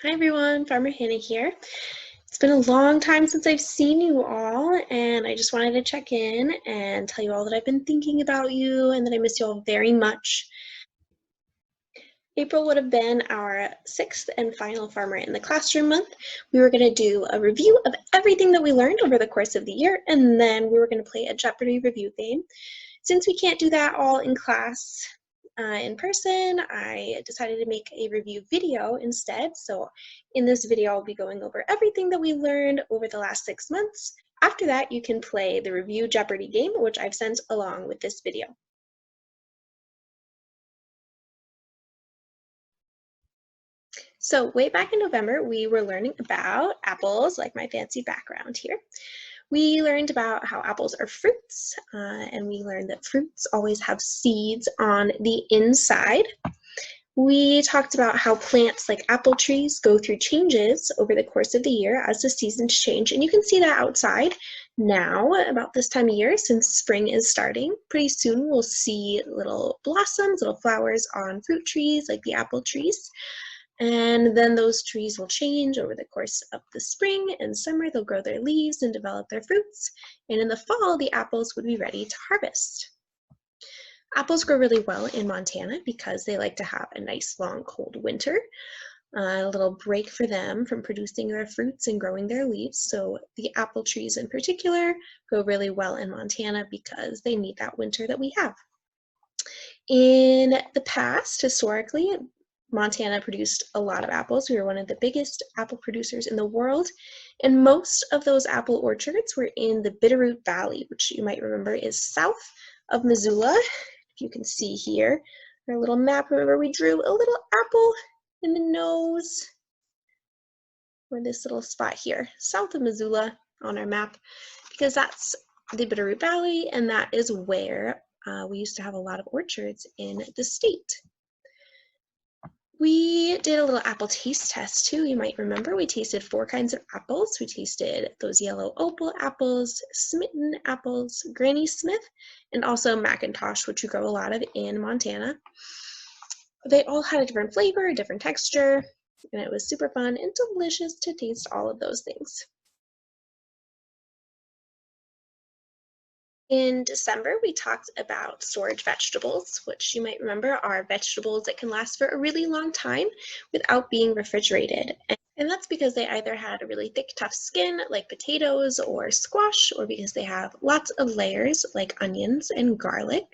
Hi everyone, Farmer Hannah here. It's been a long time since I've seen you all, and I just wanted to check in and tell you all that I've been thinking about you and that I miss you all very much. April would have been our sixth and final Farmer in the Classroom month. We were going to do a review of everything that we learned over the course of the year, and then we were going to play a Jeopardy review game. Since we can't do that all in class in person, I decided to make a review video instead. So in this video, I'll be going over everything that we learned over the last 6 months. After that, you can play the Review Jeopardy game, which I've sent along with this video. So way back in November, we were learning about apples, like my fancy background here. We learned about how apples are fruits, and we learned that fruits always have seeds on the inside. We talked about how plants like apple trees go through changes over the course of the year as the seasons change, and you can see that outside now about this time of year since spring is starting. Pretty soon we'll see little blossoms, little flowers on fruit trees like the apple trees. And then those trees will change over the course of the spring and summer. They'll grow their leaves and develop their fruits. And in the fall, the apples would be ready to harvest. Apples grow really well in Montana because they like to have a nice, long, cold winter. A little break for them from producing their fruits and growing their leaves. So the apple trees in particular grow really well in Montana because they need that winter that we have. In the past, historically, Montana produced a lot of apples. We were one of the biggest apple producers in the world, and most of those apple orchards were in the Bitterroot Valley, which you might remember is south of Missoula. If you can see here, our little map, remember we drew a little apple in the nose, or this little spot here, south of Missoula on our map, because that's the Bitterroot Valley, and that is where we used to have a lot of orchards in the state. We did a little apple taste test too. You might remember we tasted 4 kinds of apples. We tasted those yellow opal apples, smitten apples, Granny Smith, and also McIntosh, which we grow a lot of in Montana. They all had a different flavor, a different texture, and it was super fun and delicious to taste all of those things. In December, we talked about storage vegetables, which you might remember are vegetables that can last for a really long time without being refrigerated. And that's because they either had a really thick, tough skin, like potatoes or squash, or because they have lots of layers, like onions and garlic.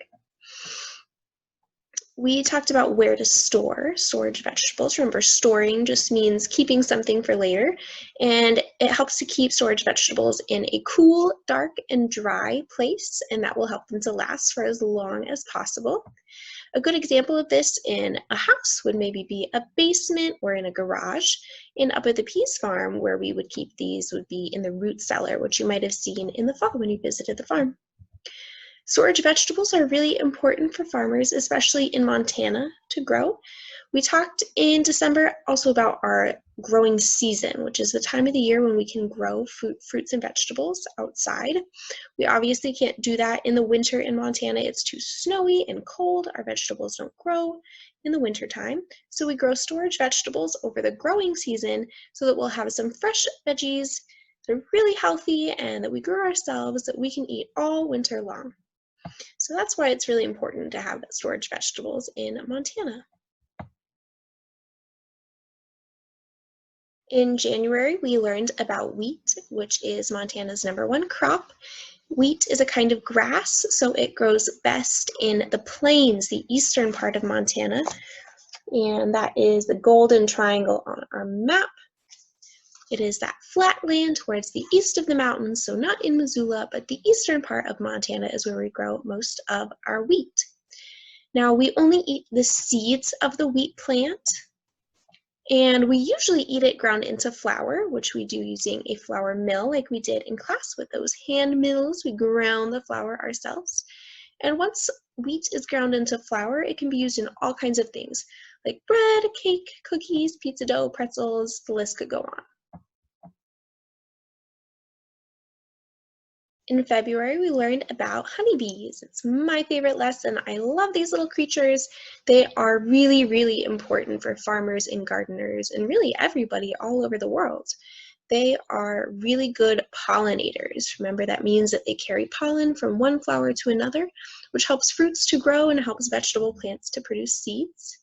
We talked about where to store storage vegetables. Remember, storing just means keeping something for later, and it helps to keep storage vegetables in a cool, dark, and dry place, and that will help them to last for as long as possible. A good example of this in a house would maybe be a basement or in a garage. And up at the Pease Farm, where we would keep these, would be in the root cellar, which you might have seen in the fall when you visited the farm. Storage vegetables are really important for farmers, especially in Montana, to grow. We talked in December also about our growing season, which is the time of the year when we can grow fruits and vegetables outside. We obviously can't do that in the winter in Montana. It's too snowy and cold. Our vegetables don't grow in the winter time. So we grow storage vegetables over the growing season so that we'll have some fresh veggies that are really healthy and that we grow ourselves that we can eat all winter long. So that's why it's really important to have storage vegetables in Montana. In January, we learned about wheat, which is Montana's #1 crop. Wheat is a kind of grass, so it grows best in the plains, the eastern part of Montana, and that is the golden triangle on our map. It is that flat land towards the east of the mountains, so not in Missoula, but the eastern part of Montana is where we grow most of our wheat. Now, we only eat the seeds of the wheat plant, and we usually eat it ground into flour, which we do using a flour mill like we did in class with those hand mills. We ground the flour ourselves. And once wheat is ground into flour, it can be used in all kinds of things, like bread, cake, cookies, pizza dough, pretzels, the list could go on. In February, we learned about honeybees. It's my favorite lesson. I love these little creatures. They are really, really important for farmers and gardeners and really everybody all over the world. They are really good pollinators. Remember, that means that they carry pollen from one flower to another, which helps fruits to grow and helps vegetable plants to produce seeds.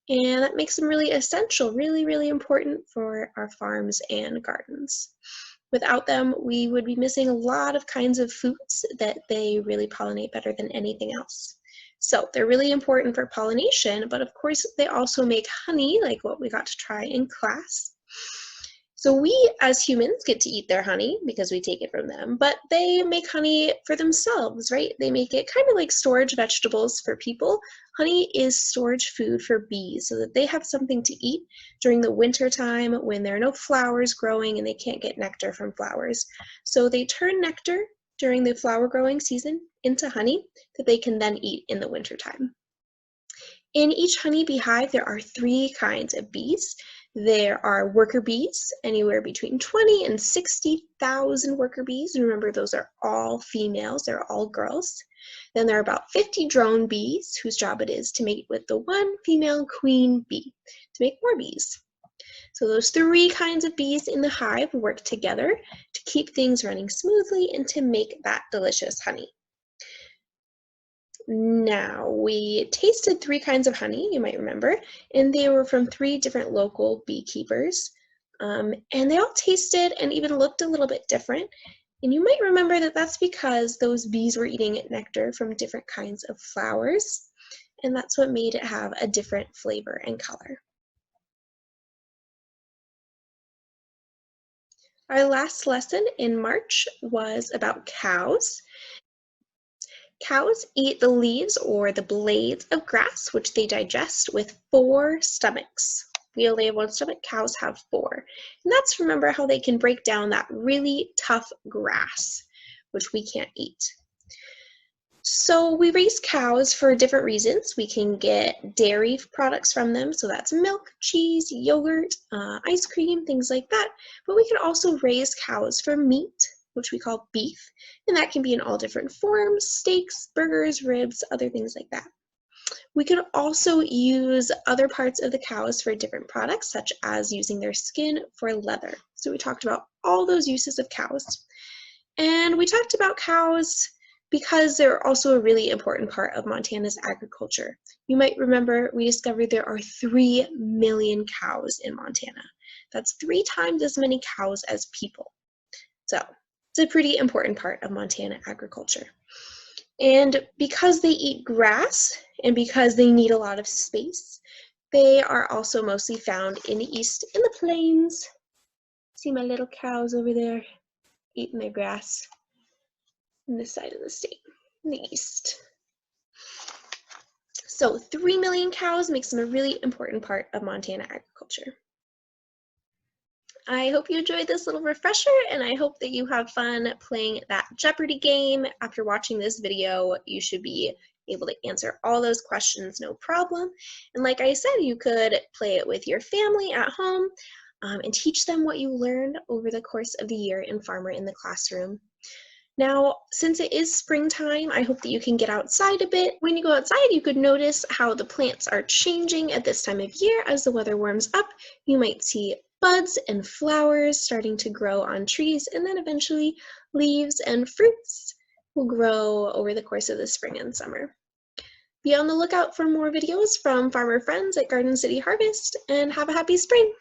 And that makes them really essential, really, really important for our farms and gardens. Without them, we would be missing a lot of kinds of foods that they really pollinate better than anything else. So they're really important for pollination, but of course they also make honey, like what we got to try in class. So we as humans get to eat their honey because we take it from them, but they make honey for themselves, right? They make it kind of like storage vegetables for people. Honey is storage food for bees so that they have something to eat during the winter time when there are no flowers growing and they can't get nectar from flowers. So they turn nectar during the flower growing season into honey that they can then eat in the winter time. In each honeybee hive, there are 3 kinds of bees. There are worker bees, anywhere between 20 and 60,000 worker bees. Remember, those are all females, they're all girls. Then there are about 50 drone bees, whose job it is to mate with the one female queen bee to make more bees. So those 3 kinds of bees in the hive work together to keep things running smoothly and to make that delicious honey. Now, we tasted 3 kinds of honey, you might remember, and they were from 3 different local beekeepers. And they all tasted and even looked a little bit different. And you might remember that that's because those bees were eating nectar from different kinds of flowers, and that's what made it have a different flavor and color. Our last lesson in March was about cows. Cows eat the leaves or the blades of grass, which they digest with 4 stomachs. We only have 1 stomach, cows have 4. And that's, remember, how they can break down that really tough grass, which we can't eat. So we raise cows for different reasons. We can get dairy products from them, so that's milk, cheese, yogurt, ice cream, things like that. But we can also raise cows for meat, which we call beef, and that can be in all different forms: steaks, burgers, ribs, other things like that. We can also use other parts of the cows for different products, such as using their skin for leather. So we talked about all those uses of cows. And we talked about cows because they're also a really important part of Montana's agriculture. You might remember we discovered there are 3 million cows in Montana. That's 3 times as many cows as people. So it's a pretty important part of Montana agriculture. And because they eat grass and because they need a lot of space, they are also mostly found in the east in the plains. See my little cows over there eating their grass in this side of the state, in the east. So 3 million cows makes them a really important part of Montana agriculture. I hope you enjoyed this little refresher, and I hope that you have fun playing that Jeopardy game. After watching this video, you should be able to answer all those questions no problem. And like I said, you could play it with your family at home and teach them what you learned over the course of the year in Farmer in the Classroom. Now, since it is springtime, I hope that you can get outside a bit. When you go outside, you could notice how the plants are changing at this time of year as the weather warms up. You might see buds and flowers starting to grow on trees, and then eventually leaves and fruits will grow over the course of the spring and summer. Be on the lookout for more videos from farmer friends at Garden City Harvest, and have a happy spring!